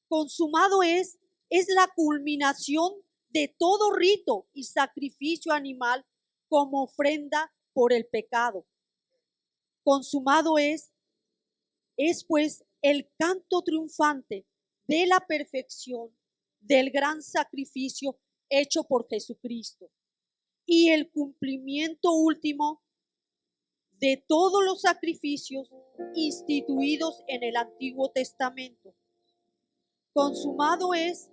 Consumado es la culminación de todo rito y sacrificio animal como ofrenda por el pecado. Consumado es pues el canto triunfante de la perfección del gran sacrificio hecho por Jesucristo. y el cumplimiento último de todos los sacrificios instituidos en el Antiguo Testamento. Consumado es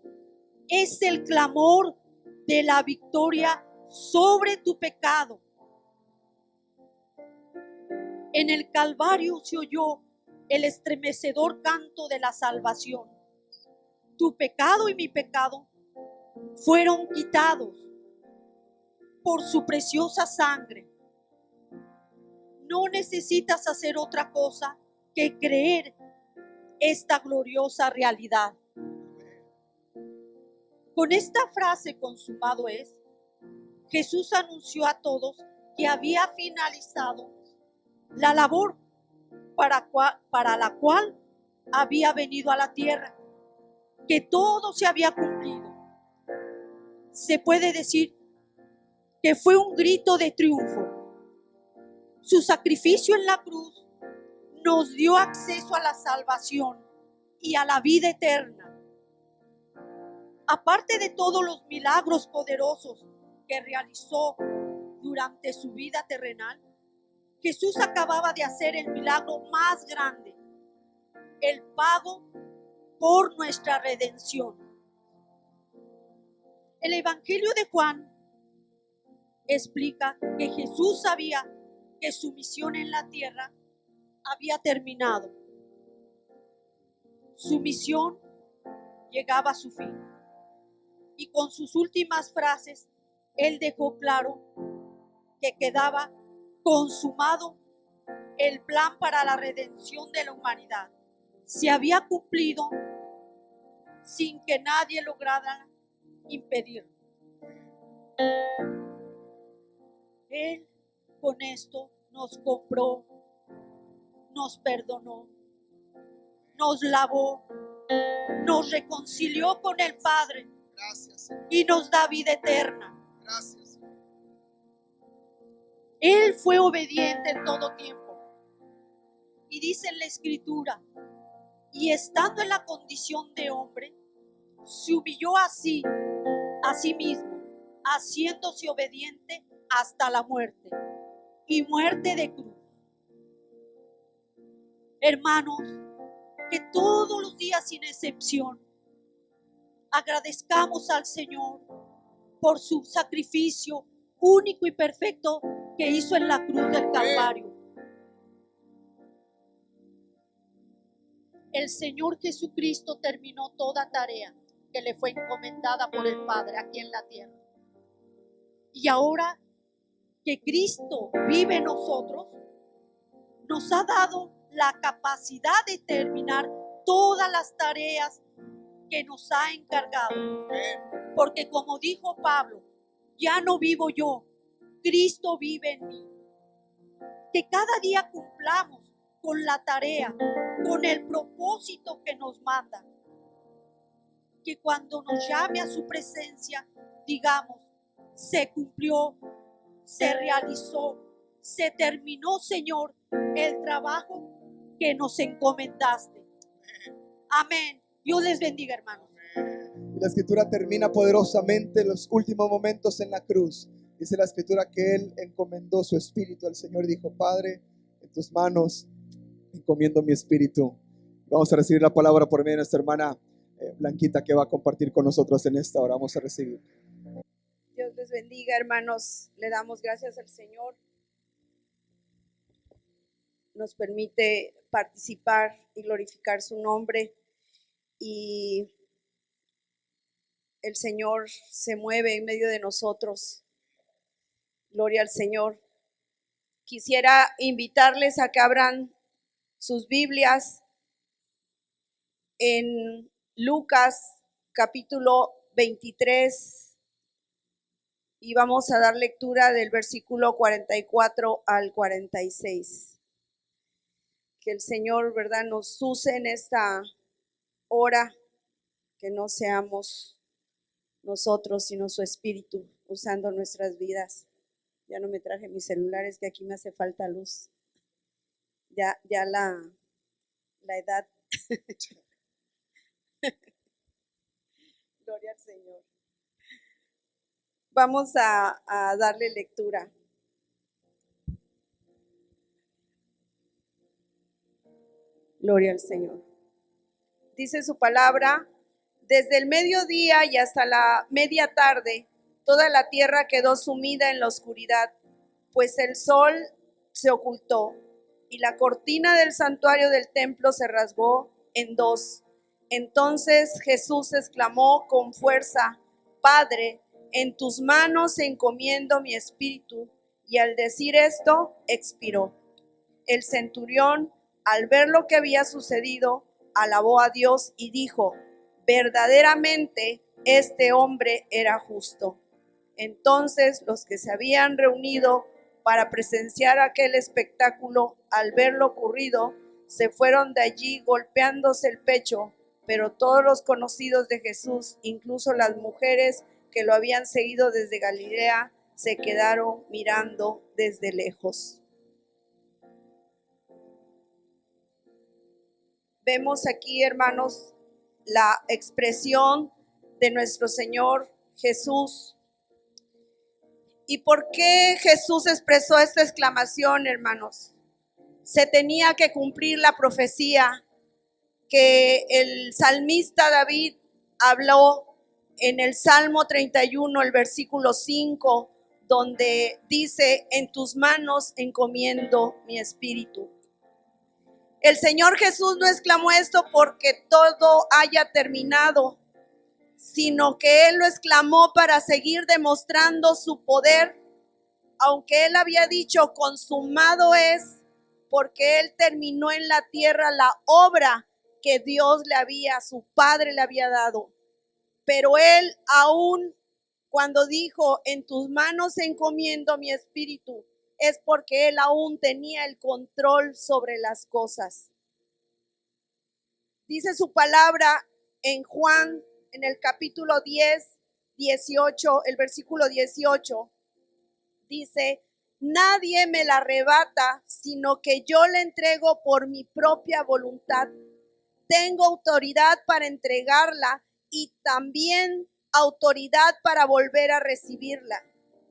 el clamor de la victoria sobre tu pecado. En el Calvario se oyó el estremecedor canto de la salvación. Tu pecado y mi pecado fueron quitados por su preciosa sangre. No necesitas hacer otra cosa que creer esta gloriosa realidad. Con esta frase, consumado es, Jesús anunció a todos que había finalizado la labor para la cual había venido a la tierra, que todo se había cumplido. Se puede decir que fue un grito de triunfo. Su sacrificio en la cruz nos dio acceso a la salvación y a la vida eterna. Aparte de todos los milagros poderosos que realizó durante su vida terrenal, Jesús acababa de hacer el milagro más grande, el pago por nuestra redención. El Evangelio de Juan explica que Jesús sabía que su misión en la tierra había terminado. Su misión llegaba a su fin. Y con sus últimas frases, él dejó claro que quedaba consumado el plan para la redención de la humanidad. Se había cumplido sin que nadie lograra impedirlo. Él con esto nos compró, nos perdonó, nos lavó, nos reconcilió con el Padre. Gracias. Y nos da vida eterna. Gracias. Él fue obediente en todo tiempo. Y dice en la Escritura, y estando en la condición de hombre, se humilló a sí mismo, haciéndose obediente hasta la muerte, y muerte de cruz. Hermanos, que todos los días sin excepción agradezcamos al Señor por su sacrificio único y perfecto que hizo en la cruz del Calvario. El Señor Jesucristo terminó toda tarea que le fue encomendada por el Padre aquí en la tierra. Y ahora que Cristo vive en nosotros, nos ha dado la capacidad de terminar todas las tareas que nos ha encargado. Porque como dijo Pablo, ya no vivo yo, Cristo vive en mí. Que cada día cumplamos con la tarea, con el propósito que nos manda. Que cuando nos llame a su presencia, digamos, se cumplió, se realizó, se terminó, Señor, el trabajo que nos encomendaste. Amén. Dios les bendiga, hermanos. Y la escritura termina poderosamente en los últimos momentos en la cruz. Dice la escritura que Él encomendó su espíritu al Señor. Dijo: Padre, en tus manos encomiendo mi espíritu. Vamos a recibir la palabra por medio de nuestra hermana Blanquita, que va a compartir con nosotros en esta hora. Vamos a recibir. Dios les bendiga, hermanos. Le damos gracias al Señor. Nos permite participar y glorificar su nombre. Y el Señor se mueve en medio de nosotros. Gloria al Señor. Quisiera invitarles a que abran sus Biblias en Lucas capítulo 23 y vamos a dar lectura del versículo 44 al 46. Que el Señor, ¿verdad?, nos use en esta hora, que no seamos nosotros, sino su Espíritu usando nuestras vidas. Ya no me traje mis celulares, que aquí me hace falta luz. Ya la edad. Gloria al Señor. Vamos a darle lectura. Gloria al Señor. Dice su palabra: desde el mediodía y hasta la media tarde, toda la tierra quedó sumida en la oscuridad, pues el sol se ocultó y la cortina del santuario del templo se rasgó en dos. Entonces Jesús exclamó con fuerza: Padre, en tus manos encomiendo mi espíritu. Y al decir esto, expiró. El centurión, al ver lo que había sucedido, alabó a Dios y dijo: verdaderamente este hombre era justo. Entonces los que se habían reunido para presenciar aquel espectáculo, al ver lo ocurrido, se fueron de allí golpeándose el pecho. Pero todos los conocidos de Jesús, incluso las mujeres que lo habían seguido desde Galilea, se quedaron mirando desde lejos. Vemos aquí, hermanos, la expresión de nuestro Señor Jesús. ¿Y por qué Jesús expresó esta exclamación, hermanos? Se tenía que cumplir la profecía que el salmista David habló en el Salmo 31, el versículo 5, donde dice: en tus manos encomiendo mi espíritu. El Señor Jesús no exclamó esto porque todo haya terminado, sino que Él lo exclamó para seguir demostrando su poder, aunque Él había dicho consumado es, porque Él terminó en la tierra la obra que Dios le había, su Padre le había dado. Pero Él aún cuando dijo: en tus manos encomiendo mi espíritu, es porque Él aún tenía el control sobre las cosas. Dice su palabra en Juan, en el capítulo 10, 18, el versículo 18, dice: nadie me la arrebata, sino que yo la entrego por mi propia voluntad. Tengo autoridad para entregarla y también autoridad para volver a recibirla.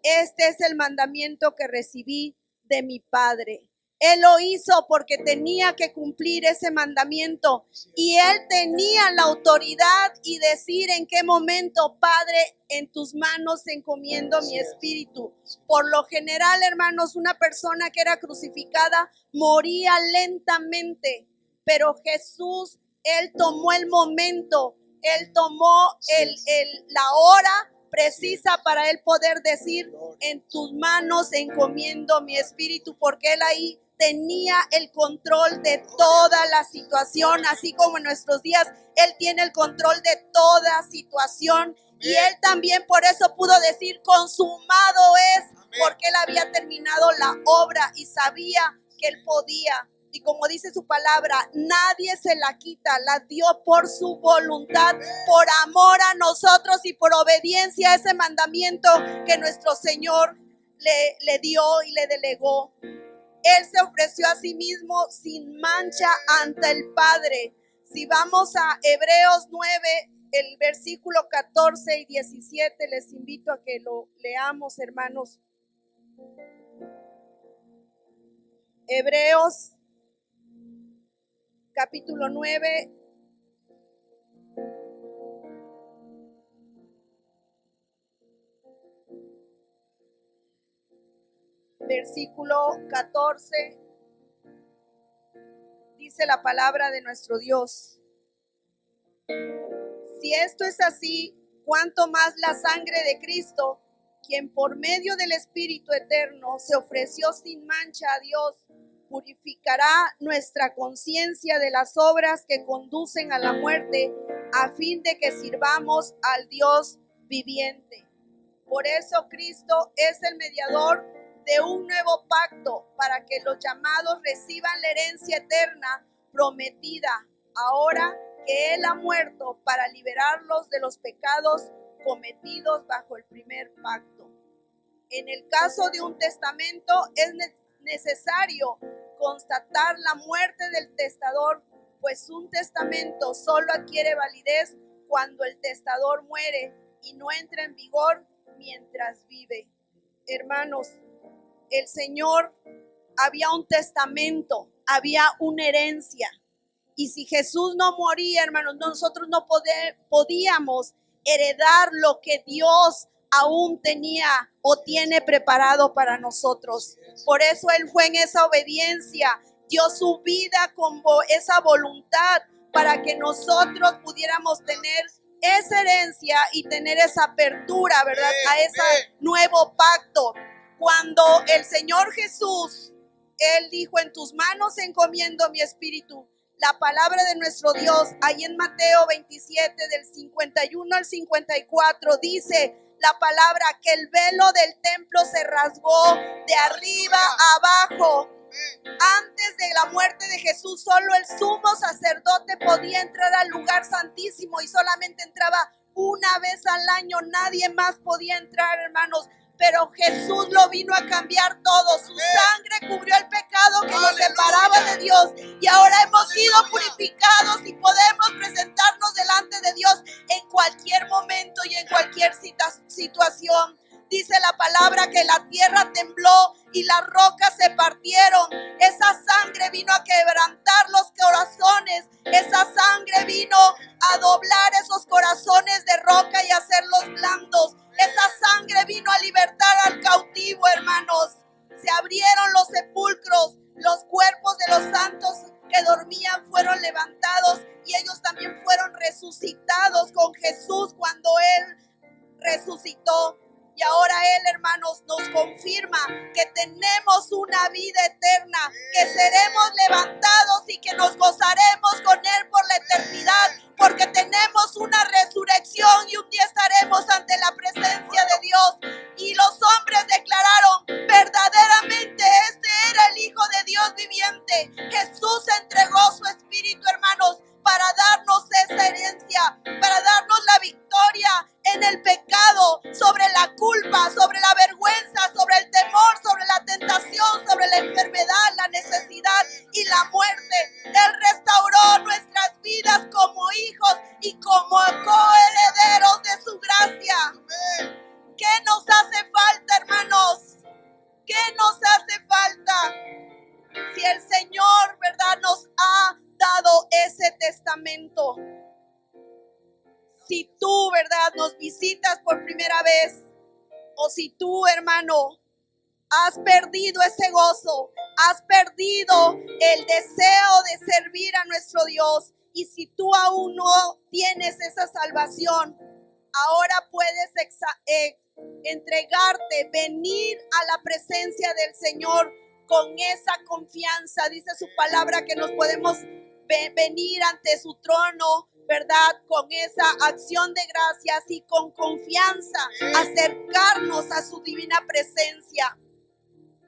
Este es el mandamiento que recibí de mi Padre. Él lo hizo porque tenía que cumplir ese mandamiento y Él tenía la autoridad y decir en qué momento: Padre, en tus manos encomiendo mi espíritu. Por lo general, hermanos, una persona que era crucificada moría lentamente, pero Jesús, Él tomó el momento, Él tomó la hora precisa para Él poder decir: en tus manos encomiendo mi espíritu, porque Él ahí tenía el control de toda la situación, así como en nuestros días Él tiene el control de toda situación. Y Él también por eso pudo decir: consumado es, porque Él había terminado la obra y sabía que Él podía. Y como dice su palabra, nadie se la quita, la dio por su voluntad, por amor a nosotros y por obediencia a ese mandamiento que nuestro Señor le dio y le delegó. Él se ofreció a sí mismo sin mancha ante el Padre. Si vamos a Hebreos 9, el versículo 14 y 17, les invito a que lo leamos, hermanos. Hebreos capítulo 9, versículo 14, dice la palabra de nuestro Dios: si esto es así, cuánto más la sangre de Cristo, quien por medio del Espíritu eterno se ofreció sin mancha a Dios, purificará nuestra conciencia de las obras que conducen a la muerte, a fin de que sirvamos al Dios viviente. Por eso Cristo es el mediador de un nuevo pacto, para que los llamados reciban la herencia eterna prometida, ahora que Él ha muerto para liberarlos de los pecados cometidos bajo el primer pacto. En el caso de un testamento es necesario constatar la muerte del testador, pues un testamento solo adquiere validez cuando el testador muere y no entra en vigor mientras vive. Hermanos, el Señor, había un testamento, había una herencia. Y si Jesús no moría, hermanos, nosotros no podíamos heredar lo que Dios aún tenía o tiene preparado para nosotros. Por eso Él fue en esa obediencia, dio su vida con esa voluntad para que nosotros pudiéramos tener esa herencia y tener esa apertura, ¿verdad? A ese nuevo pacto. Cuando el Señor Jesús, Él dijo: en tus manos encomiendo mi espíritu. La palabra de nuestro Dios, ahí en Mateo 27, del 51 al 54, dice la palabra que el velo del templo se rasgó de arriba a abajo. Antes de la muerte de Jesús, solo el sumo sacerdote podía entrar al lugar santísimo y solamente entraba una vez al año. Nadie más podía entrar, hermanos. Pero Jesús lo vino a cambiar todo. Su sangre cubrió el pecado que nos separaba de Dios. Y ahora hemos sido purificados y podemos presentarnos delante de Dios en cualquier momento y en cualquier situación. Dice la palabra que la tierra tembló y las rocas se partieron. Esa sangre vino a quebrantar los corazones. Esa sangre vino a doblar esos corazones de roca y hacerlos blandos. Esa sangre vino a libertar al cautivo, hermanos. Se abrieron los sepulcros, los cuerpos de los santos que dormían fueron levantados y ellos también fueron resucitados con Jesús cuando Él resucitó. Y ahora Él, hermanos, nos confirma que tenemos una vida eterna, que seremos levantados y que nos gozaremos con Él por la eternidad, porque tenemos una resurrección y un día estaremos ante la presencia de Dios. Y los hombres declararon: verdaderamente este era el Hijo de Dios viviente. Jesús entregó su espíritu, hermanos, para darnos esa herencia, para darnos la victoria en el pecado, sobre la culpa, sobre la vergüenza, sobre el temor, sobre la tentación, sobre la enfermedad, la necesidad y la muerte. Él restauró nuestras vidas como hijos y como coherederos de su gracia. ¿Qué nos hace falta, hermanos? ¿Qué nos hace falta? Si el Señor, ¿verdad?, nos ha dado ese testamento. Si tú, ¿verdad?, nos visitas por primera vez, o si tú, hermano, has perdido ese gozo, has perdido el deseo de servir a nuestro Dios, y si tú aún no tienes esa salvación, ahora puedes entregarte, venir a la presencia del Señor con esa confianza. Dice su palabra que nos podemos venir ante su trono, ¿verdad?, con esa acción de gracias y con confianza acercarnos a su divina presencia.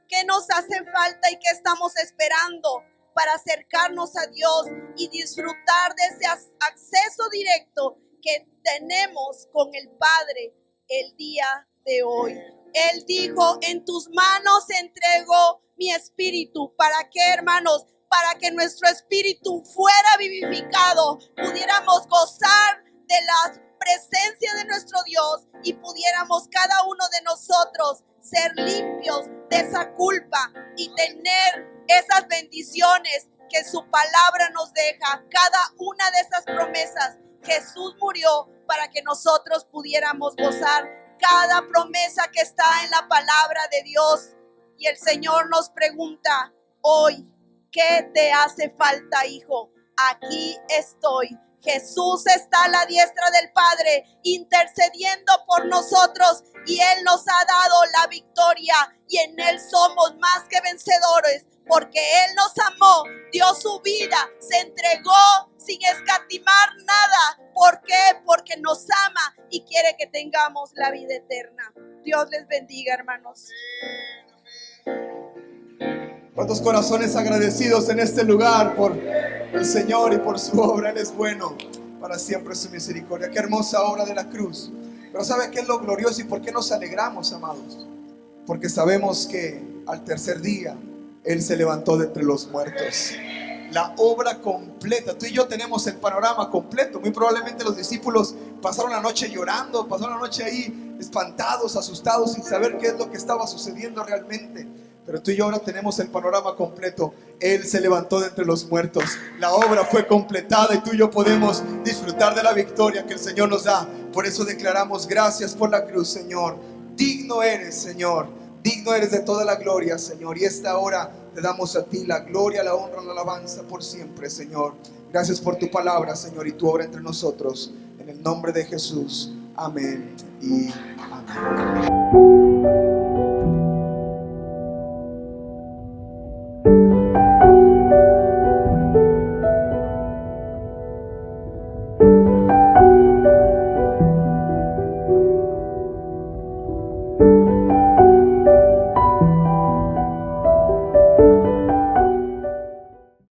¿Qué nos hace falta y qué estamos esperando para acercarnos a Dios y disfrutar de ese acceso directo que tenemos con el Padre el día de hoy? Él dijo: en tus manos entrego mi espíritu. ¿Para qué, hermanos? Para que nuestro espíritu fuera vivificado, pudiéramos gozar de la presencia de nuestro Dios y pudiéramos cada uno de nosotros ser limpios de esa culpa y tener esas bendiciones que su palabra nos deja. Cada una de esas promesas, Jesús murió para que nosotros pudiéramos gozar cada promesa que está en la palabra de Dios. Y el Señor nos pregunta hoy: ¿qué te hace falta, hijo? Aquí estoy. Jesús está a la diestra del Padre intercediendo por nosotros y Él nos ha dado la victoria y en Él somos más que vencedores porque Él nos amó, dio su vida, se entregó sin escatimar nada. ¿Por qué? Porque nos ama y quiere que tengamos la vida eterna. Dios les bendiga, hermanos. ¿Cuántos corazones agradecidos en este lugar por el Señor y por su obra? Él es bueno, para siempre su misericordia. Qué hermosa obra de la cruz. Pero ¿sabe qué es lo glorioso y por qué nos alegramos, amados? Porque sabemos que al tercer día Él se levantó de entre los muertos. La obra completa. Tú y yo tenemos el panorama completo. Muy probablemente los discípulos pasaron la noche llorando, pasaron la noche ahí espantados, asustados, sin saber qué es lo que estaba sucediendo realmente. Pero tú y yo ahora tenemos el panorama completo. Él se levantó de entre los muertos. La obra fue completada y tú y yo podemos disfrutar de la victoria que el Señor nos da. Por eso declaramos gracias por la cruz, Señor. Digno eres, Señor. Digno eres de toda la gloria, Señor. Y esta hora te damos a ti la gloria, la honra, la alabanza por siempre, Señor. Gracias por tu palabra, Señor, y tu obra entre nosotros. En el nombre de Jesús. Amén y amén.